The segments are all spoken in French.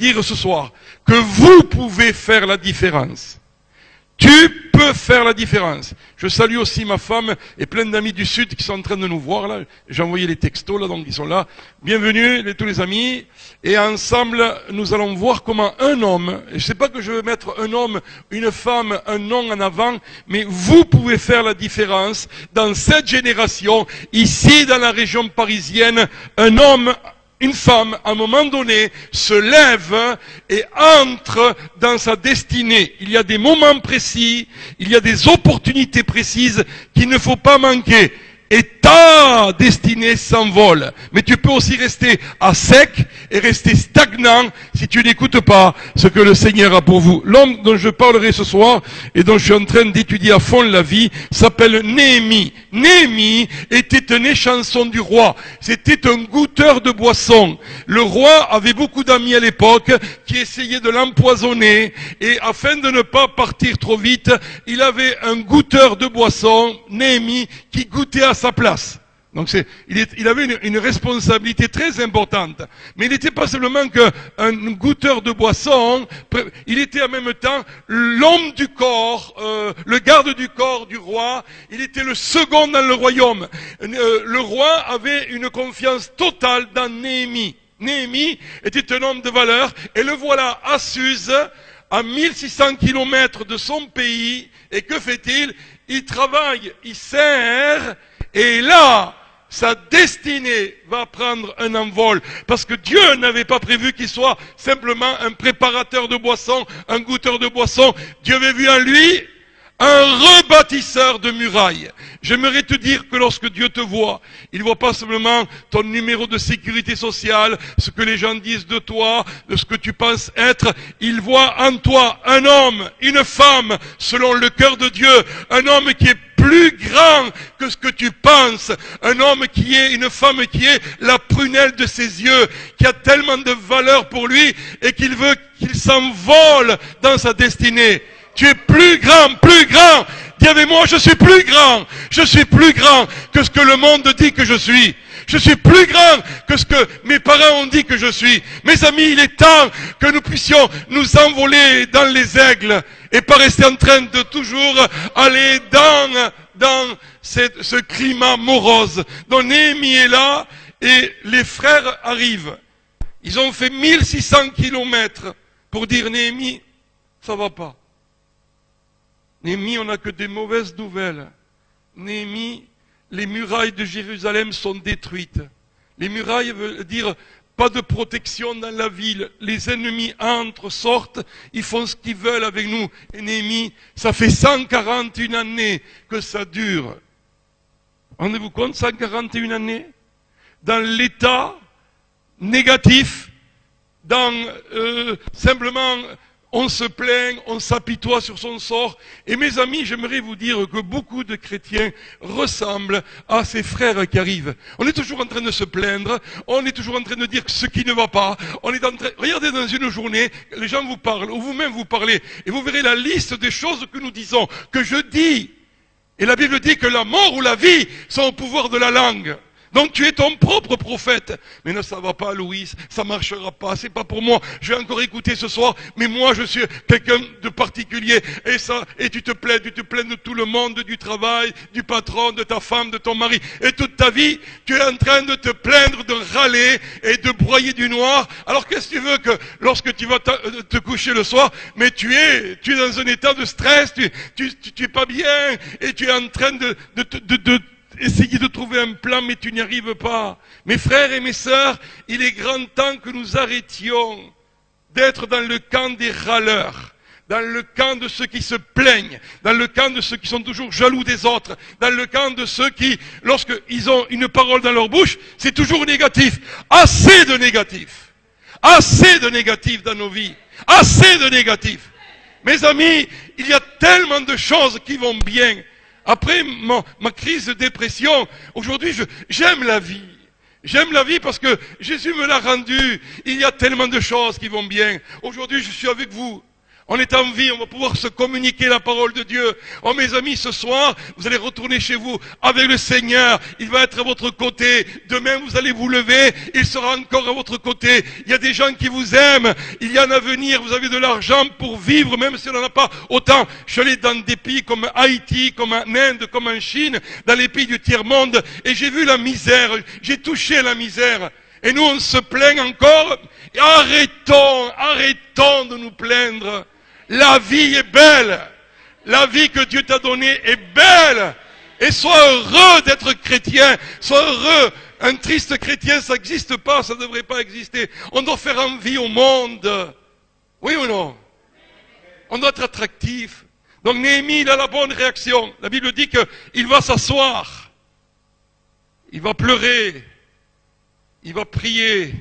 dire ce soir que vous pouvez faire la différence. Tu peux faire la différence. Je salue aussi ma femme et plein d'amis du Sud qui sont en train de nous voir là. J'ai envoyé les textos là, donc ils sont là. Bienvenue tous les amis. Et ensemble, nous allons voir comment un homme, je ne sais pas que je veux mettre un homme, une femme, un nom en avant, mais vous pouvez faire la différence dans cette génération, ici dans la région parisienne, un homme, une femme, à un moment donné, se lève et entre dans sa destinée. Il y a des moments précis, il y a des opportunités précises qu'il ne faut pas manquer. Et ta destinée s'envole. Mais tu peux aussi rester à sec et rester stagnant si tu n'écoutes pas ce que le Seigneur a pour vous. L'homme dont je parlerai ce soir et dont je suis en train d'étudier à fond la vie s'appelle Néhémie. Néhémie était un échanson du roi. C'était un goûteur de boissons. Le roi avait beaucoup d'amis à l'époque qui essayaient de l'empoisonner et afin de ne pas partir trop vite, il avait un goûteur de boissons, Néhémie, qui goûtait à sa place. Donc il avait une responsabilité très importante. Mais il n'était pas seulement qu'un goûteur de boisson, il était en même temps l'homme du corps, le garde du corps du roi. Il était le second dans le royaume. Le roi avait une confiance totale dans Néhémie. Néhémie était un homme de valeur et le voilà à Suse, à 1600 kilomètres de son pays. Et que fait-il? Il travaille, il sert. Et là, sa destinée va prendre un envol. Parce que Dieu n'avait pas prévu qu'il soit simplement un préparateur de boissons, un goûteur de boissons. Dieu avait vu en lui un rebâtisseur de murailles. J'aimerais te dire que lorsque Dieu te voit, il ne voit pas simplement ton numéro de sécurité sociale, ce que les gens disent de toi, de ce que tu penses être. Il voit en toi un homme, une femme, selon le cœur de Dieu, un homme qui est plus grand que ce que tu penses, un homme qui est, une femme qui est la prunelle de ses yeux, qui a tellement de valeur pour lui et qu'il veut qu'il s'envole dans sa destinée. Tu es plus grand, plus grand. Dis avec moi, je suis plus grand. Je suis plus grand que ce que le monde dit que je suis. Je suis plus grand que ce que mes parents ont dit que je suis. Mes amis, il est temps que nous puissions nous envoler dans les aigles et pas rester en train de toujours aller dans ce climat morose. Donc Néhémie est là et les frères arrivent. Ils ont fait 1600 kilomètres pour dire Néhémie, ça va pas. Néhémie, on n'a que des mauvaises nouvelles. Néhémie, les murailles de Jérusalem sont détruites. Les murailles veulent dire pas de protection dans la ville. Les ennemis entrent, sortent, ils font ce qu'ils veulent avec nous. Et Néhémie, ça fait 141 années que ça dure. Rendez-vous compte, 141 années dans l'état négatif, dans simplement on se plaint, on s'apitoie sur son sort. Et mes amis, j'aimerais vous dire que beaucoup de chrétiens ressemblent à ces frères qui arrivent. On est toujours en train de se plaindre, on est toujours en train de dire ce qui ne va pas. On est en train, regardez dans une journée, les gens vous parlent, ou vous-même vous parlez, et vous verrez la liste des choses que nous disons, que je dis. Et la Bible dit que la mort ou la vie sont au pouvoir de la langue. Donc tu es ton propre prophète. Mais non, ça va pas, Louis, ça marchera pas, c'est pas pour moi. Je vais encore écouter ce soir, mais moi je suis quelqu'un de particulier. Et tu te plains de tout le monde, du travail, du patron, de ta femme, de ton mari. Et toute ta vie, tu es en train de te plaindre, de râler et de broyer du noir. Alors qu'est-ce que tu veux que lorsque tu vas te coucher le soir, mais tu es dans un état de stress, tu es pas bien, et tu es en train de essayer de trouver un plan, mais tu n'y arrives pas. Mes frères et mes sœurs, il est grand temps que nous arrêtions d'être dans le camp des râleurs, dans le camp de ceux qui se plaignent, dans le camp de ceux qui sont toujours jaloux des autres, dans le camp de ceux qui, lorsqu'ils ont une parole dans leur bouche, c'est toujours négatif. Assez de négatif. Assez de négatif dans nos vies. Assez de négatif. Mes amis, il y a tellement de choses qui vont bien. Après ma crise de dépression, aujourd'hui j'aime la vie. J'aime la vie parce que Jésus me l'a rendue. Il y a tellement de choses qui vont bien. Aujourd'hui je suis avec vous. On est en vie, on va pouvoir se communiquer la parole de Dieu. Oh mes amis, ce soir, vous allez retourner chez vous avec le Seigneur. Il va être à votre côté. Demain, vous allez vous lever. Il sera encore à votre côté. Il y a des gens qui vous aiment. Il y a un avenir. Vous avez de l'argent pour vivre, même si on n'en a pas autant. Je suis allé dans des pays comme Haïti, comme en Inde, comme en Chine, dans les pays du tiers-monde, et j'ai vu la misère. J'ai touché la misère. Et nous, on se plaint encore. Et arrêtons de nous plaindre. La vie est belle. La vie que Dieu t'a donnée est belle. Et sois heureux d'être chrétien. Sois heureux. Un triste chrétien, ça n'existe pas, ça ne devrait pas exister. On doit faire envie au monde. Oui ou non? On doit être attractif. Donc Néhémie, il a la bonne réaction. La Bible dit qu'il va s'asseoir. Il va pleurer. Il va prier.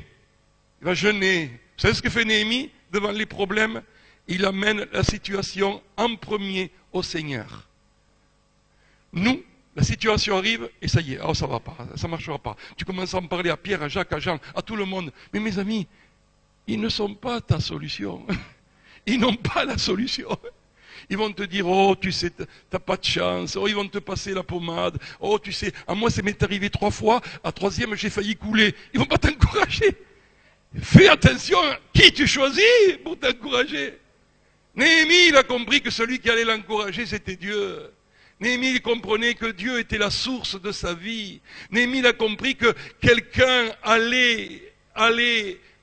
Il va jeûner. Vous savez ce que fait Néhémie devant les problèmes? Il amène la situation en premier au Seigneur. Nous, la situation arrive et ça y est, oh, ça va pas, ça marchera pas. Tu commences à en parler à Pierre, à Jacques, à Jean, à tout le monde. Mais mes amis, ils ne sont pas ta solution. Ils n'ont pas la solution. Ils vont te dire, oh, tu sais, t'as pas de chance. Oh, ils vont te passer la pommade. Oh, tu sais, à moi, ça m'est arrivé 3 fois. À 3e, j'ai failli couler. Ils vont pas t'encourager. Fais attention à qui tu choisis pour t'encourager. Néhémie, il a compris que celui qui allait l'encourager, c'était Dieu. Néhémie, il comprenait que Dieu était la source de sa vie. Néhémie, il a compris que quelqu'un allait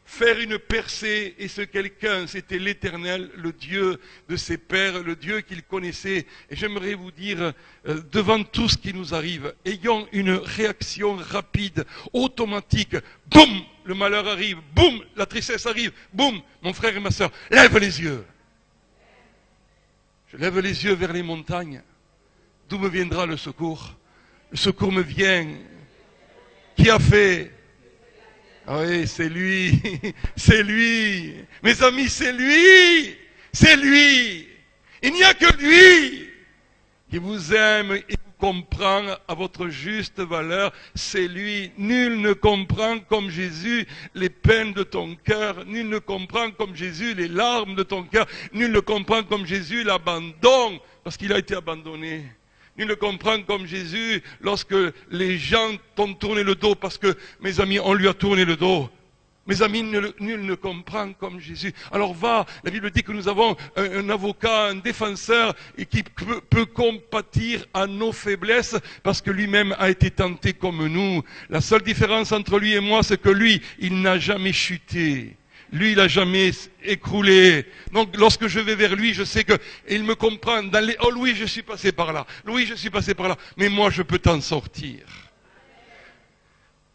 faire une percée, et ce quelqu'un, c'était l'Éternel, le Dieu de ses pères, le Dieu qu'il connaissait. Et j'aimerais vous dire, devant tout ce qui nous arrive, ayons une réaction rapide, automatique. Boum, le malheur arrive. Boum, la tristesse arrive. Boum, mon frère et ma soeur, lève les yeux. Je lève les yeux vers les montagnes. D'où me viendra le secours? Le secours me vient. Qui a fait? Ah oui, c'est lui. C'est lui. Mes amis, c'est lui. C'est lui. Il n'y a que lui qui vous aime et vous comprend à votre juste valeur. C'est lui. Nul ne comprend comme Jésus les peines de ton cœur. Nul ne comprend comme Jésus les larmes de ton cœur. Nul ne comprend comme Jésus l'abandon, parce qu'il a été abandonné. Nul ne comprend comme Jésus lorsque les gens t'ont tourné le dos, parce que, mes amis, on lui a tourné le dos. Mes amis, nul ne comprend comme Jésus. Alors va, la Bible dit que nous avons un avocat, un défenseur, et qui peut compatir à nos faiblesses, parce que lui-même a été tenté comme nous. La seule différence entre lui et moi, c'est que lui, il n'a jamais chuté. Lui, il n'a jamais écroulé. Donc, lorsque je vais vers lui, je sais qu'il me comprend. Oh, Louis, je suis passé par là. Louis, je suis passé par là. Mais moi, je peux t'en sortir.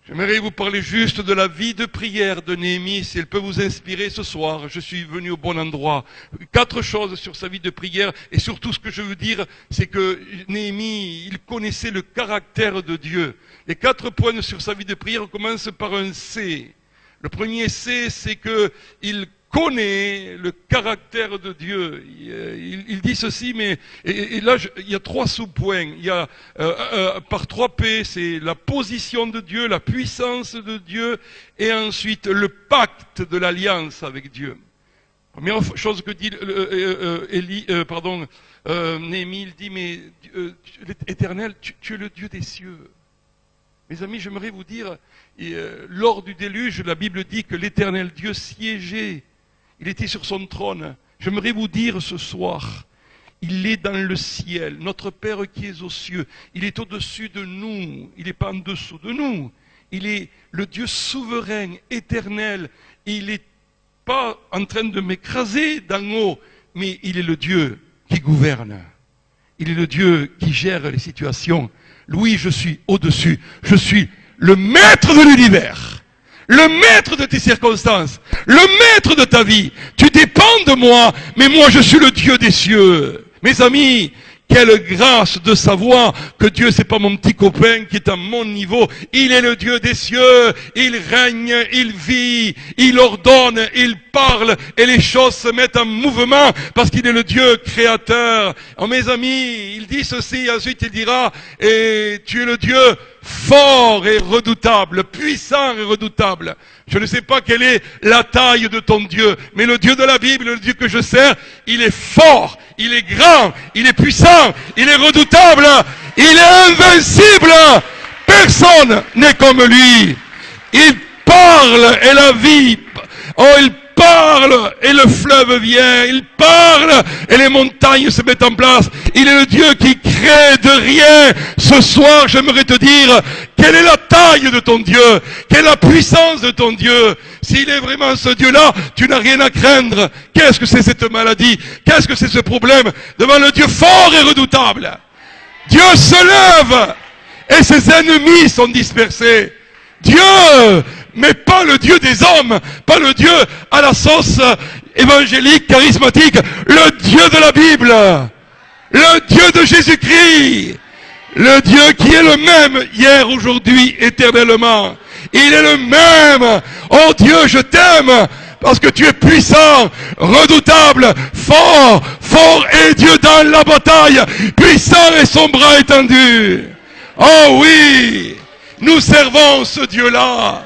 J'aimerais vous parler juste de la vie de prière de Néhémie, si elle peut vous inspirer ce soir. Je suis venu au bon endroit. 4 choses sur sa vie de prière, et surtout ce que je veux dire, c'est que Néhémie, il connaissait le caractère de Dieu. Les 4 points sur sa vie de prière commencent par un C. Le premier C, c'est qu'il connaît le caractère de Dieu. Il dit ceci, mais et là, il y a 3 sous-points. Il y a par 3 P, c'est la position de Dieu, la puissance de Dieu, et ensuite le pacte de l'alliance avec Dieu. Première chose que dit Néhémie, il dit, mais Éternel, tu es le Dieu des cieux. Mes amis, j'aimerais vous dire, lors du déluge, la Bible dit que l'Éternel Dieu siégeait. Il était sur son trône. J'aimerais vous dire ce soir, il est dans le ciel, notre Père qui est aux cieux. Il est au-dessus de nous, il n'est pas en dessous de nous. Il est le Dieu souverain, éternel. Il n'est pas en train de m'écraser d'en haut, mais il est le Dieu qui gouverne. Il est le Dieu qui gère les situations. Oui, je suis au-dessus. Je suis le maître de l'univers. Le maître de tes circonstances. Le maître de ta vie. Tu dépends de moi, mais moi je suis le Dieu des cieux. Mes amis, quelle grâce de savoir que Dieu, c'est pas mon petit copain qui est à mon niveau. Il est le Dieu des cieux. Il règne, il vit, il ordonne, il parle, et les choses se mettent en mouvement parce qu'il est le Dieu créateur. Oh, mes amis, il dit ceci, ensuite il dira, et tu es le Dieu fort et redoutable, puissant et redoutable. Je ne sais pas quelle est la taille de ton Dieu, mais le Dieu de la Bible, le Dieu que je sers, il est fort, il est grand, il est puissant, il est redoutable, il est invincible. Personne n'est comme lui. Il parle et la vie, il parle et le fleuve vient, il parle et les montagnes se mettent en place. Il est le Dieu qui crée de rien. Ce soir, j'aimerais te dire, quelle est la taille de ton Dieu? Quelle est la puissance de ton Dieu? S'il est vraiment ce Dieu-là, tu n'as rien à craindre. Qu'est-ce que c'est cette maladie? Qu'est-ce que c'est ce problème? Devant le Dieu fort et redoutable, Dieu se lève et ses ennemis sont dispersés. Dieu, mais pas le Dieu des hommes, pas le Dieu à la sauce évangélique, charismatique, le Dieu de la Bible, le Dieu de Jésus-Christ, le Dieu qui est le même hier, aujourd'hui, éternellement. Il est le même. Oh Dieu, je t'aime parce que tu es puissant, redoutable, fort, fort est Dieu dans la bataille, puissant et son bras étendu. Oh oui, nous servons ce Dieu-là.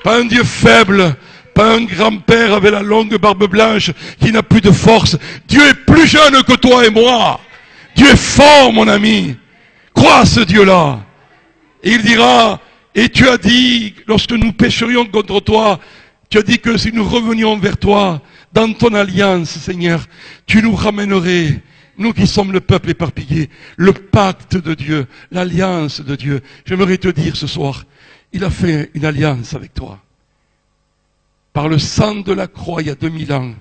Pas un Dieu faible, pas un grand-père avec la longue barbe blanche qui n'a plus de force. Dieu est plus jeune que toi et moi. Dieu est fort, mon ami. Crois ce Dieu-là. Et il dira, et tu as dit, lorsque nous pécherions contre toi, tu as dit que si nous revenions vers toi, dans ton alliance, Seigneur, tu nous ramènerais, nous qui sommes le peuple éparpillé, le pacte de Dieu, l'alliance de Dieu. J'aimerais te dire ce soir, il a fait une alliance avec toi. Par le sang de la croix, il y a 2000 ans,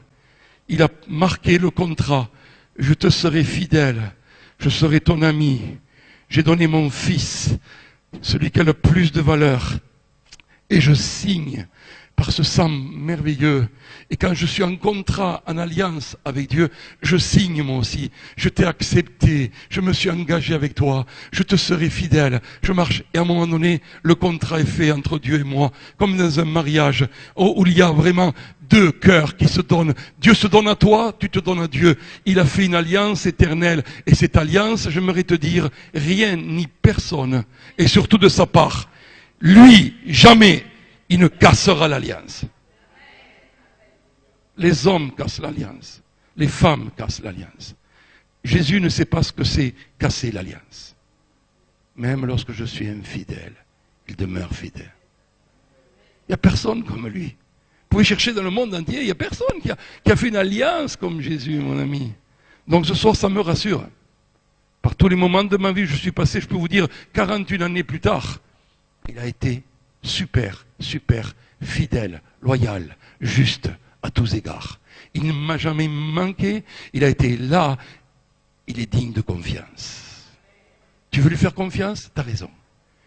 il a marqué le contrat. Je te serai fidèle, je serai ton ami. J'ai donné mon fils, celui qui a le plus de valeur. Et je signe par ce sang merveilleux. Et quand je suis en contrat, en alliance avec Dieu, je signe moi aussi. Je t'ai accepté, je me suis engagé avec toi, je te serai fidèle, je marche. Et à un moment donné, le contrat est fait entre Dieu et moi, comme dans un mariage, où il y a vraiment deux cœurs qui se donnent. Dieu se donne à toi, tu te donnes à Dieu. Il a fait une alliance éternelle. Et cette alliance, j'aimerais te dire, rien ni personne, et surtout de sa part, lui, jamais, il ne cassera l'alliance. Les hommes cassent l'alliance. Les femmes cassent l'alliance. Jésus ne sait pas ce que c'est casser l'alliance. Même lorsque je suis infidèle, il demeure fidèle. Il n'y a personne comme lui. Vous pouvez chercher dans le monde entier, il n'y a personne qui a fait une alliance comme Jésus, mon ami. Donc ce soir, ça me rassure. Par tous les moments de ma vie, je suis passé, je peux vous dire, 41 années plus tard, il a été super, super fidèle, loyal, juste à tous égards. Il ne m'a jamais manqué, il a été là, il est digne de confiance. Tu veux lui faire confiance? Tu as raison.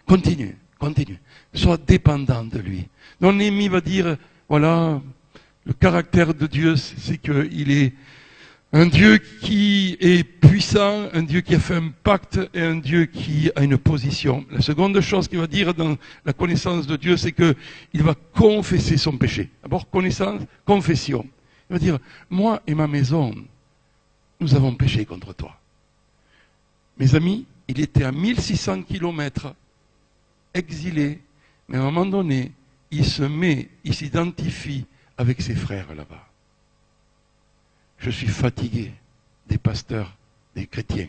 Continue, continue. Sois dépendant de lui. Mon ennemi va dire, voilà, le caractère de Dieu, c'est qu'il est un Dieu qui est puissant, un Dieu qui a fait un pacte et un Dieu qui a une position. La seconde chose qu'il va dire dans la connaissance de Dieu, c'est qu'il va confesser son péché. D'abord, connaissance, confession. Il va dire, moi et ma maison, nous avons péché contre toi. Mes amis, il était à 1600 kilomètres, exilé, mais à un moment donné, il s'identifie avec ses frères là-bas. Je suis fatigué des pasteurs, des chrétiens,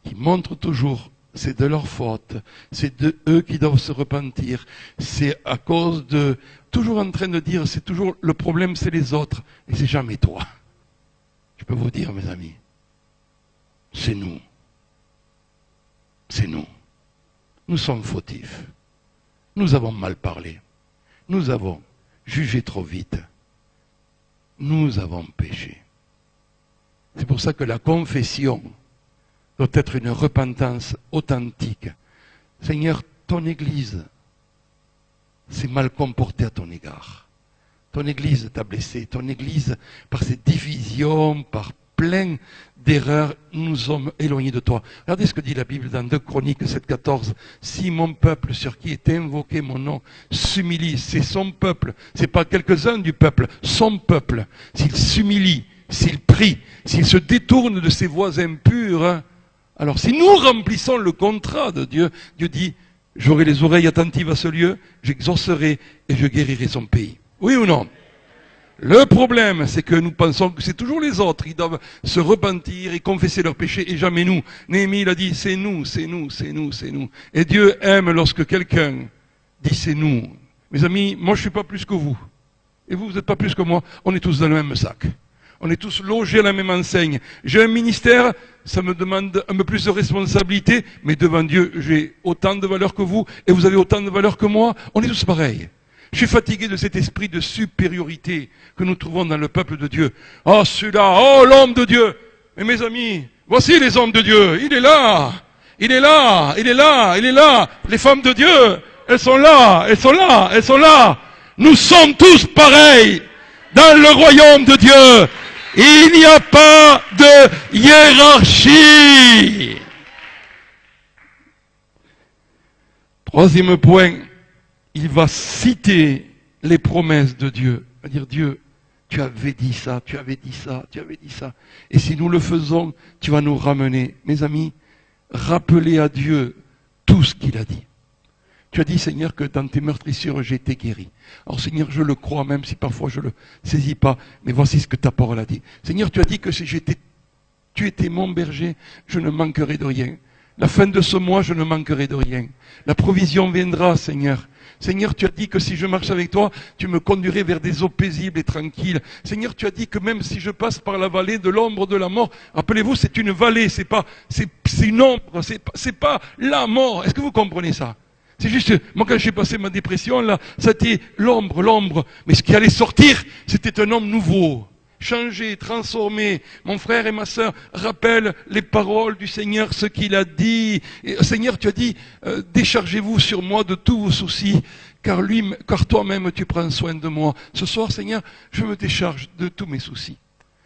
qui montrent toujours, c'est de leur faute, c'est de eux qui doivent se repentir, c'est à cause de, toujours en train de dire, c'est toujours, le problème c'est les autres, et c'est jamais toi. Je peux vous dire, mes amis, c'est nous. C'est nous. Nous sommes fautifs. Nous avons mal parlé. Nous avons jugé trop vite. Nous avons péché. C'est pour ça que la confession doit être une repentance authentique. Seigneur, ton Église s'est mal comportée à ton égard. Ton Église t'a blessé. Ton Église, par ses divisions, par plein d'erreurs, nous sommes éloignés de toi. Regardez ce que dit la Bible dans 2 Chroniques 7,14. Si mon peuple, sur qui est invoqué mon nom, s'humilie, c'est son peuple, c'est pas quelques-uns du peuple, son peuple. S'il s'humilie, s'il prie, s'il se détourne de ses voies impures, Alors si nous remplissons le contrat de Dieu, Dieu dit, j'aurai les oreilles attentives à ce lieu, j'exaucerai et je guérirai son pays. Oui ou non? Le problème, c'est que nous pensons que c'est toujours les autres, ils doivent se repentir et confesser leurs péchés, et jamais nous. Néhémie, il a dit, c'est nous, c'est nous, c'est nous, c'est nous. Et Dieu aime lorsque quelqu'un dit, c'est nous. Mes amis, moi je suis pas plus que vous. Et vous, vous n'êtes pas plus que moi. On est tous dans le même sac. On est tous logés à la même enseigne. J'ai un ministère, ça me demande un peu plus de responsabilité, mais devant Dieu, j'ai autant de valeur que vous, et vous avez autant de valeur que moi. On est tous pareils. Je suis fatigué de cet esprit de supériorité que nous trouvons dans le peuple de Dieu. Oh, celui-là, oh, l'homme de Dieu. Mais mes amis, voici les hommes de Dieu. Il est là. Il est là. Il est là. Il est là. Les femmes de Dieu, elles sont là. Elles sont là. Elles sont là. Nous sommes tous pareils dans le royaume de Dieu. Il n'y a pas de hiérarchie. Troisième point. Il va citer les promesses de Dieu. Il va dire, Dieu, tu avais dit ça, tu avais dit ça, tu avais dit ça. Et si nous le faisons, tu vas nous ramener. Mes amis, rappelez à Dieu tout ce qu'il a dit. Tu as dit, Seigneur, que dans tes meurtrissures, j'ai été guéri. Alors, Seigneur, je le crois, même si parfois je ne le saisis pas. Mais voici ce que ta parole a dit. Seigneur, tu as dit que si tu étais mon berger, je ne manquerai de rien. La fin de ce mois, je ne manquerai de rien. La provision viendra, Seigneur. Seigneur, tu as dit que si je marche avec toi, tu me conduirais vers des eaux paisibles et tranquilles. Seigneur, tu as dit que même si je passe par la vallée de l'ombre de la mort, rappelez-vous, c'est une vallée, c'est une ombre, c'est pas la mort. Est-ce que vous comprenez ça? C'est juste, moi quand j'ai passé ma dépression, là, ça a été l'ombre. Mais ce qui allait sortir, c'était un homme nouveau. Changé, transformé. Mon frère et ma sœur rappellent les paroles du Seigneur, ce qu'il a dit. Et, Seigneur, tu as dit, déchargez-vous sur moi de tous vos soucis, car toi-même tu prends soin de moi. Ce soir, Seigneur, je me décharge de tous mes soucis.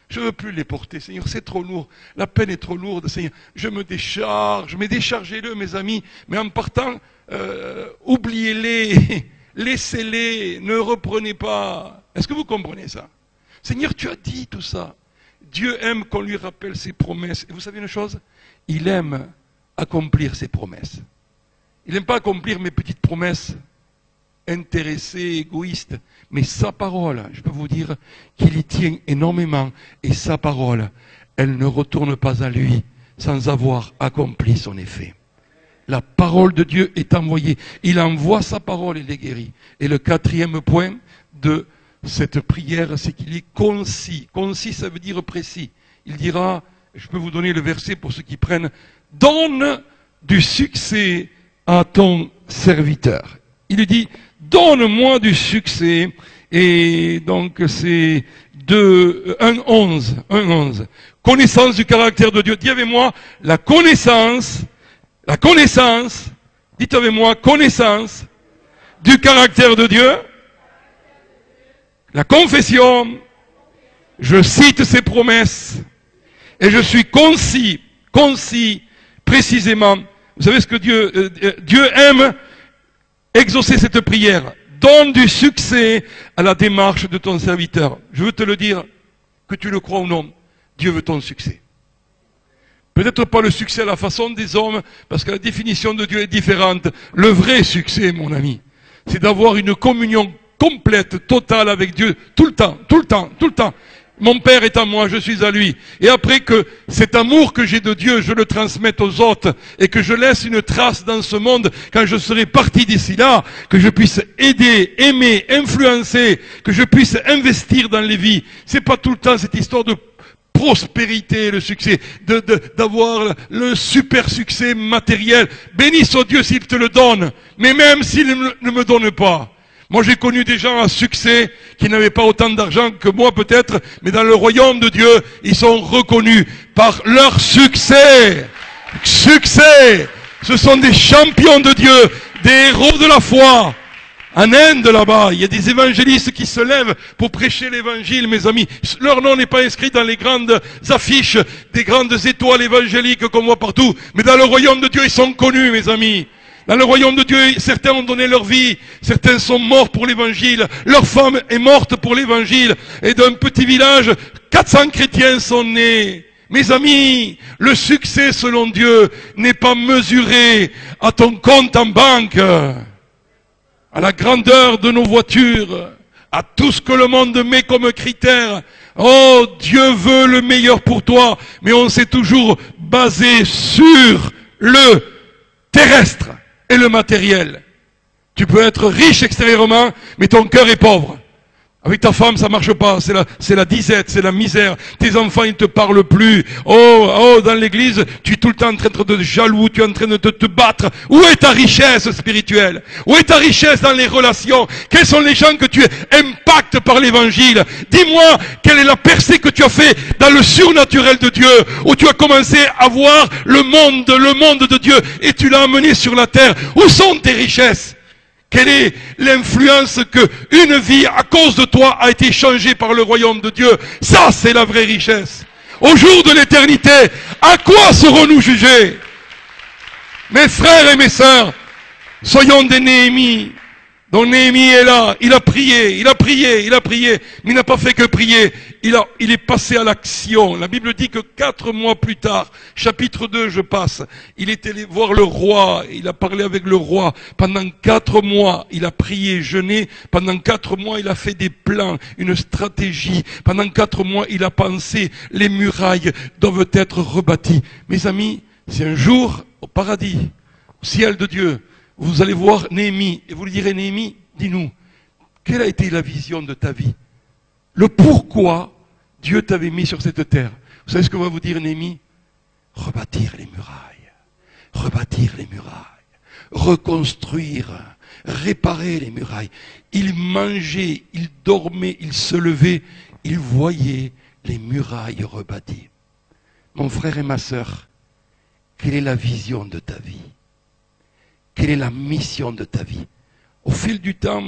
Je ne veux plus les porter, Seigneur, c'est trop lourd. La peine est trop lourde, Seigneur. Je me décharge, mais déchargez-le, mes amis. Mais en partant, oubliez-les, laissez-les, ne reprenez pas. Est-ce que vous comprenez ça? Seigneur, tu as dit tout ça. Dieu aime qu'on lui rappelle ses promesses. Et vous savez une chose? Il aime accomplir ses promesses. Il n'aime pas accomplir mes petites promesses intéressées, égoïstes. Mais sa parole, je peux vous dire qu'il y tient énormément. Et sa parole, elle ne retourne pas à lui sans avoir accompli son effet. La parole de Dieu est envoyée. Il envoie sa parole et les guérit. Et le quatrième point de cette prière, c'est qu'il est concis. Concis, ça veut dire précis. Il dira, je peux vous donner le verset pour ceux qui prennent, donne du succès à ton serviteur. Il lui dit, donne-moi du succès. Et donc c'est 1:11. Connaissance du caractère de Dieu. Dis avec moi, la connaissance, dites avec moi, connaissance du caractère de Dieu. La confession, je cite ses promesses et je suis concis, précisément. Vous savez ce que Dieu aime exaucer cette prière. Donne du succès à la démarche de ton serviteur. Je veux te le dire, que tu le crois ou non, Dieu veut ton succès. Peut-être pas le succès à la façon des hommes, parce que la définition de Dieu est différente. Le vrai succès, mon ami, c'est d'avoir une communion complète, totale avec Dieu, tout le temps. Mon Père est à moi, je suis à lui. Et après que cet amour que j'ai de Dieu, je le transmette aux autres, et que je laisse une trace dans ce monde, quand je serai parti d'ici là, que je puisse aider, aimer, influencer, que je puisse investir dans les vies. C'est pas tout le temps cette histoire de prospérité, le succès, d'avoir le super succès matériel. Béni soit Dieu s'il te le donne, mais même s'il ne me donne pas. Moi, j'ai connu des gens à succès qui n'avaient pas autant d'argent que moi peut-être, mais dans le royaume de Dieu, ils sont reconnus par leur succès. Succès! Ce sont des champions de Dieu, des héros de la foi. En Inde, là-bas, il y a des évangélistes qui se lèvent pour prêcher l'évangile, mes amis. Leur nom n'est pas inscrit dans les grandes affiches, des grandes étoiles évangéliques qu'on voit partout. Mais dans le royaume de Dieu, ils sont connus, mes amis. Dans le royaume de Dieu, certains ont donné leur vie, certains sont morts pour l'évangile, leur femme est morte pour l'évangile, et d'un petit village, 400 chrétiens sont nés. Mes amis, le succès selon Dieu n'est pas mesuré à ton compte en banque, à la grandeur de nos voitures, à tout ce que le monde met comme critère. Oh, Dieu veut le meilleur pour toi, mais on s'est toujours basé sur le terrestre et le matériel. Tu peux être riche extérieurement, mais ton cœur est pauvre. Avec ta femme, ça marche pas, c'est la disette, c'est la misère. Tes enfants, ils te parlent plus. Oh, dans l'église, tu es tout le temps en train de jaloux, tu es en train de te battre. Où est ta richesse spirituelle? Où est ta richesse dans les relations? Quels sont les gens que tu impactes par l'évangile? Dis-moi, quelle est la percée que tu as fait dans le surnaturel de Dieu, où tu as commencé à voir le monde de Dieu, et tu l'as amené sur la terre. Où sont tes richesses? Quelle est l'influence que une vie, à cause de toi, a été changée par le royaume de Dieu? Ça, c'est la vraie richesse. Au jour de l'éternité, à quoi serons-nous jugés? Mes frères et mes sœurs, soyons des Néhémies. Donc Néhémie est là, il a prié, mais il n'a pas fait que prier, il est passé à l'action. La Bible dit que 4 mois plus tard, chapitre 2 je passe, il est allé voir le roi, il a parlé avec le roi. Pendant 4 mois, il a prié, jeûné, pendant 4 mois il a fait des plans, une stratégie. Pendant 4 mois il a pensé, les murailles doivent être rebâties. Mes amis, c'est un jour au paradis, au ciel de Dieu. Vous allez voir Néhémie, et vous lui direz, Néhémie, dis-nous, quelle a été la vision de ta vie? Le pourquoi Dieu t'avait mis sur cette terre. Vous savez ce que va vous dire Néhémie? Rebâtir les murailles, reconstruire, réparer les murailles. Il mangeait, il dormait, il se levait, il voyait les murailles rebâties. Mon frère et ma sœur, quelle est la vision de ta vie? Quelle est la mission de ta vie? Au fil du temps,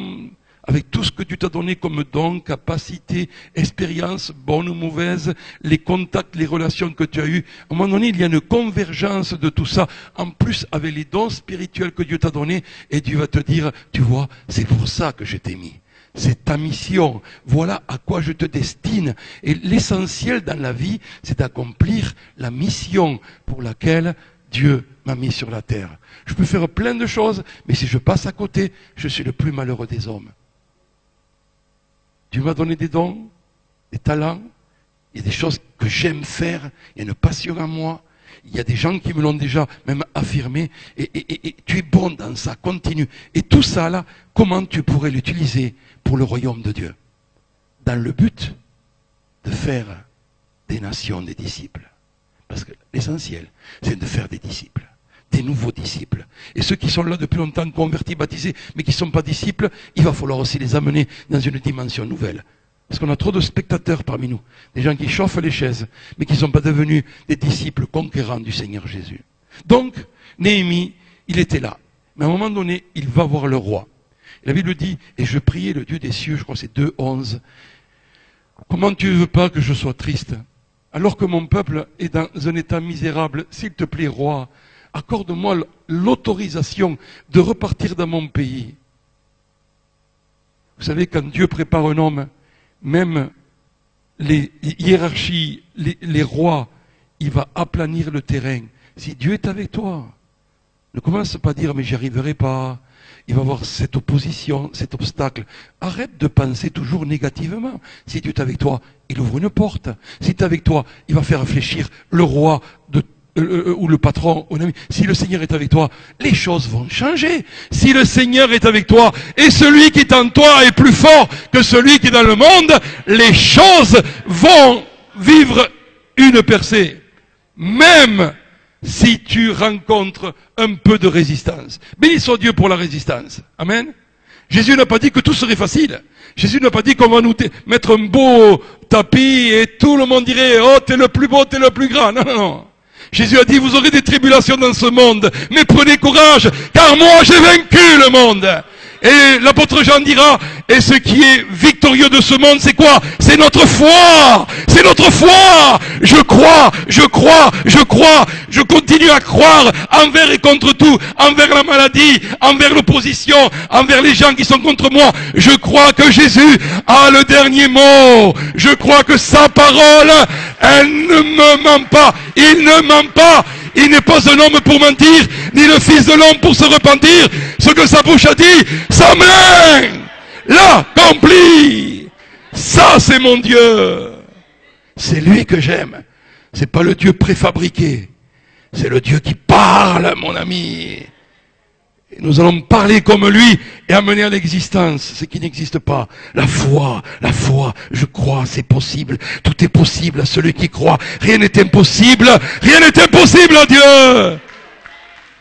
avec tout ce que Dieu t'a donné comme don, capacité, expérience, bonne ou mauvaise, les contacts, les relations que tu as eues, à un moment donné, il y a une convergence de tout ça, en plus avec les dons spirituels que Dieu t'a donnés, et Dieu va te dire, tu vois, c'est pour ça que je t'ai mis. C'est ta mission. Voilà à quoi je te destine. Et l'essentiel dans la vie, c'est d'accomplir la mission pour laquelle Dieu m'a mis sur la terre. Je peux faire plein de choses, mais si je passe à côté, je suis le plus malheureux des hommes. Dieu m'a donné des dons, des talents, il y a des choses que j'aime faire, il y a une passion en moi, il y a des gens qui me l'ont déjà même affirmé, et tu es bon dans ça, continue. Et tout ça là, comment tu pourrais l'utiliser pour le royaume de Dieu? Dans le but de faire des nations des disciples. Parce que l'essentiel, c'est de faire des disciples, des nouveaux disciples. Et ceux qui sont là depuis longtemps, convertis, baptisés, mais qui ne sont pas disciples, il va falloir aussi les amener dans une dimension nouvelle. Parce qu'on a trop de spectateurs parmi nous, des gens qui chauffent les chaises, mais qui ne sont pas devenus des disciples conquérants du Seigneur Jésus. Donc, Néhémie, il était là. Mais à un moment donné, il va voir le roi. Et la Bible dit, et je priais le Dieu des cieux, je crois que c'est 2:11, comment tu ne veux pas que je sois triste? Alors que mon peuple est dans un état misérable, s'il te plaît, roi, accorde-moi l'autorisation de repartir dans mon pays. Vous savez, quand Dieu prépare un homme, même les hiérarchies, les rois, il va aplanir le terrain. Si Dieu est avec toi, ne commence pas à dire, mais j'y arriverai pas. Il va avoir cette opposition, cet obstacle. Arrête de penser toujours négativement. Si Dieu est avec toi, il ouvre une porte. Si tu es avec toi, il va faire réfléchir le roi ou le patron ou l'ami. Si le Seigneur est avec toi, les choses vont changer. Si le Seigneur est avec toi et celui qui est en toi est plus fort que celui qui est dans le monde, les choses vont vivre une percée. Même si tu rencontres un peu de résistance. Béni soit Dieu pour la résistance. Amen. Jésus n'a pas dit que tout serait facile. Jésus n'a pas dit qu'on va nous mettre un beau tapis et tout le monde dirait, oh, t'es le plus beau, t'es le plus grand. Non, non, non. Jésus a dit, vous aurez des tribulations dans ce monde, mais prenez courage, car moi j'ai vaincu le monde. Et l'apôtre Jean dira, et ce qui est victorieux de ce monde, c'est quoi? C'est notre foi. C'est notre foi. Je crois, je crois, je crois. Je continue à croire envers et contre tout, envers la maladie, envers l'opposition, envers les gens qui sont contre moi. Je crois que Jésus a le dernier mot. Je crois que sa parole, elle ne me ment pas. Il ne ment pas. Il n'est pas un homme pour mentir, ni le fils de l'homme pour se repentir. Ce que sa bouche a dit, sa main l'accomplit. Ça, c'est mon Dieu. C'est lui que j'aime. C'est pas le Dieu préfabriqué. C'est le Dieu qui parle, mon ami. Et nous allons parler comme lui et amener à l'existence ce qui n'existe pas. La foi, je crois, c'est possible. Tout est possible à celui qui croit. Rien n'est impossible. Rien n'est impossible à Dieu.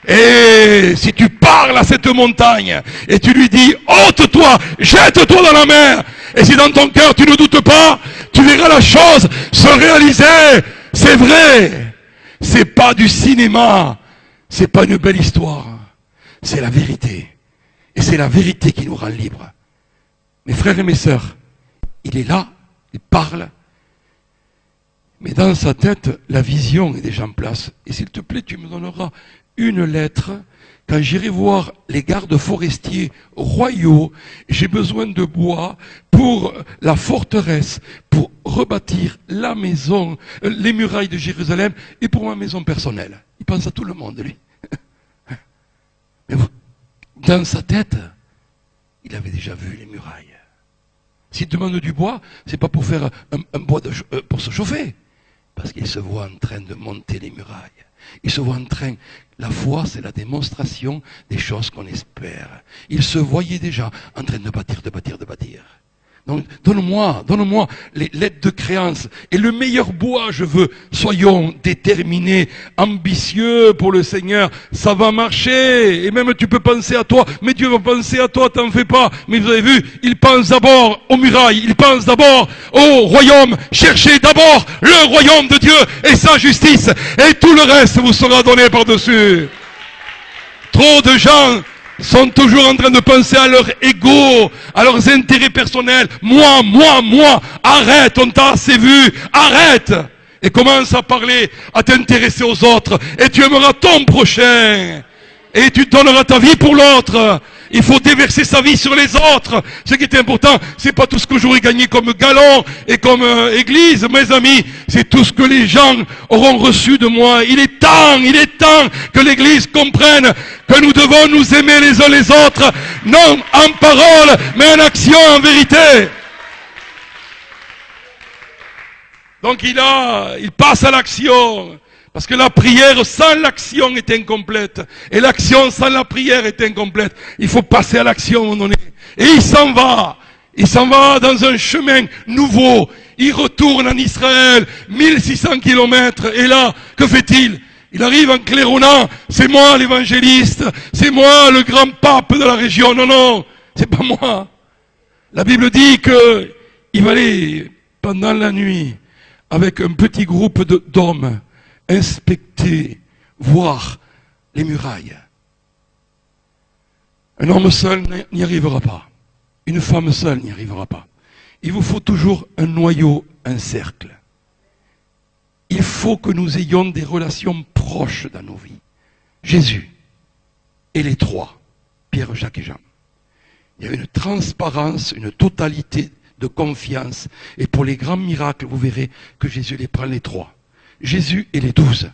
Et si tu parles à cette montagne et tu lui dis, ôte-toi, jette-toi dans la mer. Et si dans ton cœur tu ne doutes pas, tu verras la chose se réaliser. C'est vrai. C'est pas du cinéma. C'est pas une belle histoire. C'est la vérité. Et c'est la vérité qui nous rend libres. Mes frères et mes sœurs, il est là, il parle. Mais dans sa tête, la vision est déjà en place. Et s'il te plaît, tu me donneras une lettre. Quand j'irai voir les gardes forestiers royaux, j'ai besoin de bois pour la forteresse, pour rebâtir la maison, les murailles de Jérusalem et pour ma maison personnelle. Il pense à tout le monde, lui. Mais dans sa tête, il avait déjà vu les murailles. S'il demande du bois, c'est pas pour faire un bois pour se chauffer, parce qu'il se voit en train de monter les murailles. Il se voit en train, la foi c'est la démonstration des choses qu'on espère. Il se voyait déjà en train de bâtir. Donc donne-moi les lettres de créance et le meilleur bois je veux. Soyons déterminés, ambitieux pour le Seigneur. Ça va marcher. Et même tu peux penser à toi, mais Dieu va penser à toi, t'en fais pas. Mais vous avez vu, il pense d'abord aux murailles, il pense d'abord au royaume. Cherchez d'abord le royaume de Dieu et sa justice. Et tout le reste vous sera donné par-dessus. Trop de gens sont toujours en train de penser à leur ego, à leurs intérêts personnels. Moi. Arrête, on t'a assez vu. Arrête. Et commence à parler, à t'intéresser aux autres. Et tu aimeras ton prochain. Et tu donneras ta vie pour l'autre. Il faut déverser sa vie sur les autres. Ce qui est important, c'est pas tout ce que j'aurais gagné comme galon et comme église, mes amis. C'est tout ce que les gens auront reçu de moi. Il est temps que l'église comprenne que nous devons nous aimer les uns les autres, non en parole, mais en action, en vérité. Donc il passe à l'action. Parce que la prière sans l'action est incomplète. Et l'action sans la prière est incomplète. Il faut passer à l'action à un moment donné. Et il s'en va. Il s'en va dans un chemin nouveau. Il retourne en Israël, 1600 kilomètres. Et là, que fait-il? Il arrive en claironnant. C'est moi l'évangéliste. C'est moi le grand pape de la région. Non, c'est pas moi. La Bible dit que il va aller pendant la nuit avec un petit groupe d'hommes inspecter, voir les murailles. Un homme seul n'y arrivera pas. Une femme seule n'y arrivera pas. Il vous faut toujours un noyau, un cercle. Il faut que nous ayons des relations proches dans nos vies. Jésus et les trois, Pierre, Jacques et Jean. Il y a une transparence, une totalité de confiance. Et pour les grands miracles, vous verrez que Jésus les prend les trois. Jésus et les 12.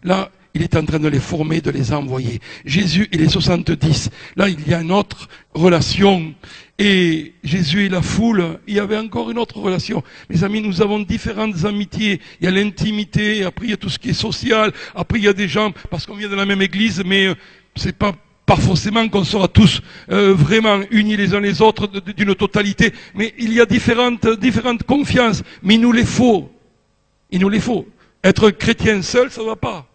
Là, il est en train de les former, de les envoyer. Jésus et les 70. Là, il y a une autre relation. Et Jésus et la foule, il y avait encore une autre relation. Mes amis, nous avons différentes amitiés. Il y a l'intimité, après il y a tout ce qui est social. Après il y a des gens, parce qu'on vient de la même église, mais c'est pas forcément qu'on sera tous vraiment unis les uns les autres d'une totalité. Mais il y a différentes confiances. Mais il nous les faut. Il nous les faut. Être chrétien seul, ça ne va pas.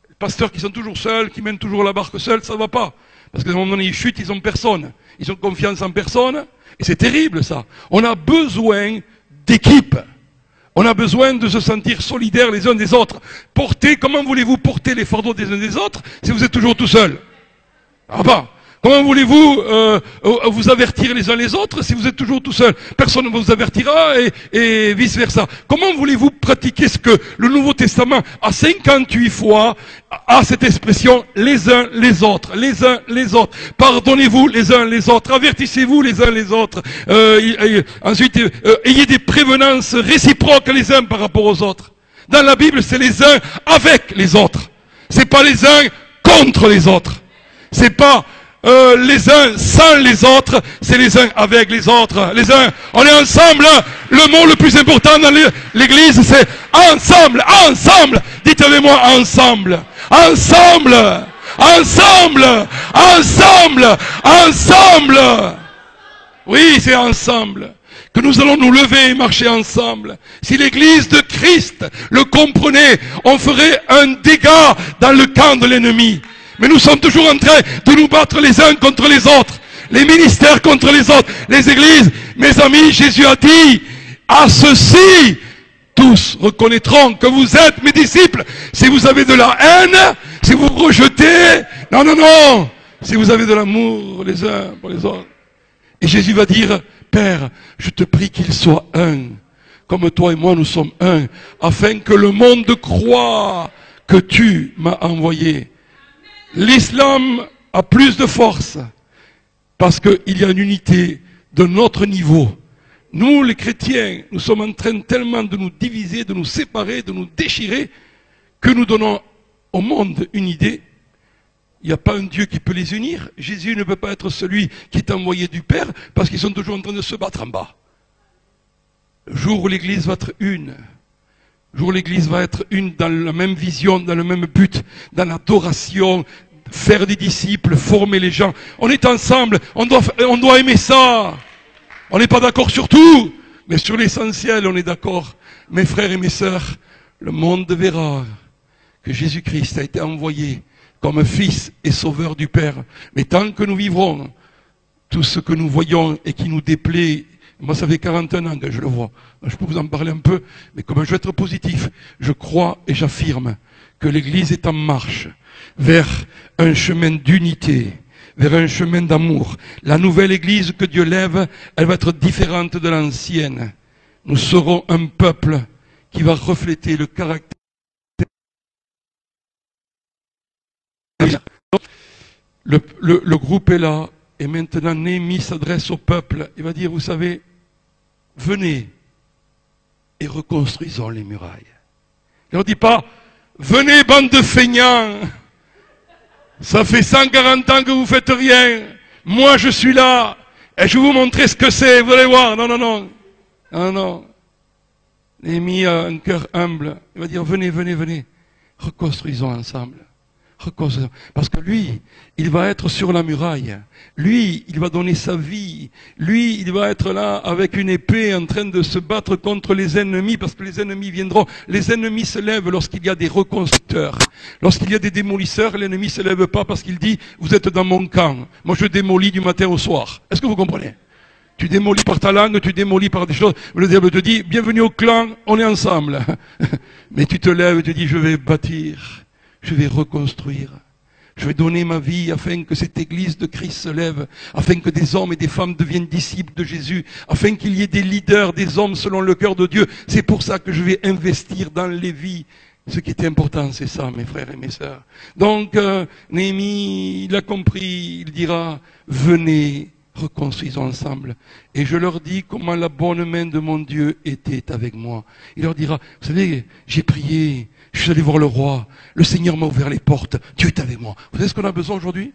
Les pasteurs qui sont toujours seuls, qui mènent toujours la barque seuls, ça ne va pas. Parce qu'à un moment donné, ils chutent, ils n'ont personne. Ils ont confiance en personne. Et c'est terrible, ça. On a besoin d'équipe. On a besoin de se sentir solidaires les uns des autres. Comment voulez-vous porter les fardeaux des uns des autres si vous êtes toujours tout seul? Ah bah, Comment voulez-vous vous avertir les uns les autres si vous êtes toujours tout seul? Personne ne vous avertira et vice-versa. Comment voulez-vous pratiquer ce que le Nouveau Testament, à 58 fois, a cette expression les uns les autres, les uns les autres. Pardonnez-vous les uns les autres, avertissez-vous les uns les autres. Ensuite, ayez des prévenances réciproques les uns par rapport aux autres. Dans la Bible, c'est les uns avec les autres. C'est pas les uns contre les autres. C'est pas les uns sans les autres, c'est les uns avec les autres. Les uns, on est ensemble. Le mot le plus important dans l'église, c'est ensemble, ensemble. Dites avec moi ensemble, ensemble, ensemble, ensemble, ensemble. Oui, c'est ensemble que nous allons nous lever et marcher ensemble. Si l'église de Christ le comprenait, on ferait un dégât dans le camp de l'ennemi. Mais nous sommes toujours en train de nous battre les uns contre les autres. Les ministères contre les autres. Les églises. Mes amis, Jésus a dit, à ceux-ci, tous reconnaîtront que vous êtes mes disciples. Si vous avez de la haine, si vous rejetez, non, non, non. Si vous avez de l'amour les uns pour les autres. Et Jésus va dire, Père, je te prie qu'il soit un, comme toi et moi nous sommes un, afin que le monde croie que tu m'as envoyé. L'islam a plus de force parce qu'il y a une unité de notre niveau. Nous, les chrétiens, nous sommes en train tellement de nous diviser, de nous séparer, de nous déchirer, que nous donnons au monde une idée. Il n'y a pas un Dieu qui peut les unir. Jésus ne peut pas être celui qui est envoyé du Père parce qu'ils sont toujours en train de se battre en bas. Le jour où l'Église va être une, le jour où l'Église va être une dans la même vision, dans le même but, dans l'adoration, faire des disciples, former les gens. On est ensemble, on doit aimer ça. On n'est pas d'accord sur tout, mais sur l'essentiel, on est d'accord. Mes frères et mes sœurs, le monde verra que Jésus-Christ a été envoyé comme fils et sauveur du Père. Mais tant que nous vivrons tout ce que nous voyons et qui nous déplaît, moi ça fait 41 ans que je le vois, je peux vous en parler un peu, mais comme je veux être positif, je crois et j'affirme que l'Église est en marche vers un chemin d'unité, vers un chemin d'amour. La nouvelle Église que Dieu lève, elle va être différente de l'ancienne. Nous serons un peuple qui va refléter le caractère. Le groupe est là, et maintenant Néhémie s'adresse au peuple. Il va dire, vous savez, venez et reconstruisons les murailles. Il ne dit pas, venez bande de feignants, ça fait 140 ans que vous faites rien, moi je suis là, et je vais vous montrer ce que c'est, vous allez voir. Non, non, non, non, non. Néhémie a un cœur humble, il va dire, venez, venez, venez, reconstruisons ensemble. Parce que lui, il va être sur la muraille. Lui, il va donner sa vie. Lui, il va être là avec une épée en train de se battre contre les ennemis, parce que les ennemis viendront. Les ennemis se lèvent lorsqu'il y a des reconstructeurs. Lorsqu'il y a des démolisseurs, l'ennemi ne se lève pas parce qu'il dit, vous êtes dans mon camp. Moi, je démolis du matin au soir. Est-ce que vous comprenez? Tu démolis par ta langue, tu démolis par des choses. Le diable te dit, bienvenue au clan, on est ensemble. Mais tu te lèves et tu dis, je vais bâtir. Je vais reconstruire. Je vais donner ma vie afin que cette église de Christ se lève, afin que des hommes et des femmes deviennent disciples de Jésus, afin qu'il y ait des leaders, des hommes selon le cœur de Dieu. C'est pour ça que je vais investir dans les vies. Ce qui est important, c'est ça, mes frères et mes sœurs. Donc, Néhémie, il a compris, il dira, venez, reconstruisons ensemble. Et je leur dis comment la bonne main de mon Dieu était avec moi. Il leur dira, vous savez, j'ai prié, je suis allé voir le roi, le Seigneur m'a ouvert les portes, Dieu est avec moi. Vous savez ce qu'on a besoin aujourd'hui?